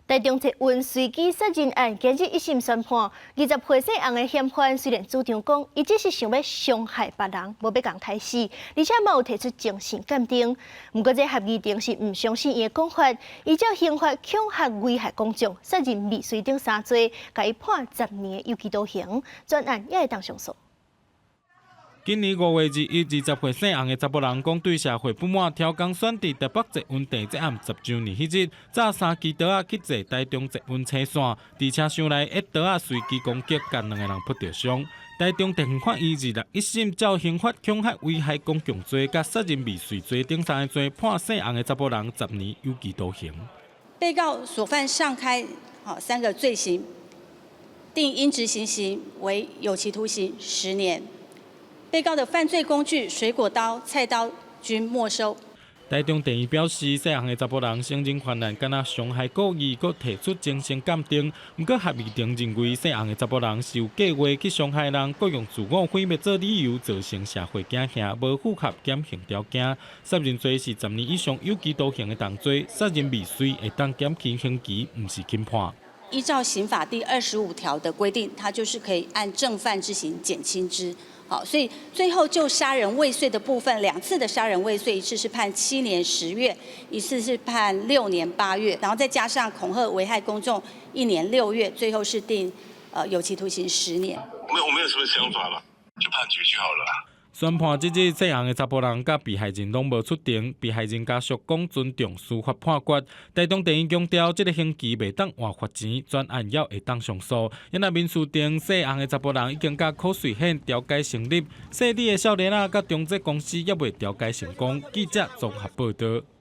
台中捷运随机杀人案今日一审宣判，20岁姓洪的嫌犯虽然主张讲，伊只是想要伤害别人，无要共杀死，而且嘛有提出精神鉴定。不过这合议庭是唔相信伊的讲法，依照刑法恐吓危害公众、杀人未遂等3罪，甲伊判10年的有期徒刑，专案也会当上诉。 今年5月21日，20岁姓洪的查甫人讲对社会不满，挑工选伫台北捷运地铁案10周年迄日，揸3支刀去坐台中捷运车线，伫车厢内一刀随机攻击，甲2个人扑着伤。台中地方法院26一审照刑法恐吓危害公共罪、甲杀人未遂罪等3个罪，判姓洪的查甫人10年有期徒刑。被告所犯上开3个罪行，定应执行刑为有期徒刑10年。 被告的犯罪工具水果刀、菜刀均没收。台中地院表示，姓洪的查甫人承认犯案，敢若伤害故意，佮提出精神鉴定。不过合议庭认为，姓洪的查甫人是有计划去伤害人，佮用自我毁灭做理由，造成社会惊吓，无符合减刑条件。杀人罪是10年以上有期徒刑的重罪，杀人未遂会当减轻刑期，唔是轻判。 依照刑法第25条的规定，它就是可以按正犯之刑减轻之。好，所以最后就杀人未遂的部分，2次的杀人未遂，一次是判7年10月，一次是判6年8月，然后再加上恐吓危害公众1年6月，最后是定有期徒刑10年。我没有什么想法了，就判决就好了啦。 宣判即日，姓洪的查甫人甲被害人拢无出庭，被害人家属讲尊重司法判决。台中地院强调，这个刑期袂当换罚钱，专案也会当上诉。因那民事庭姓洪的查甫人已经甲考税险调解成立，姓李的少年仔甲中介公司也未调解成功。记者综合报道。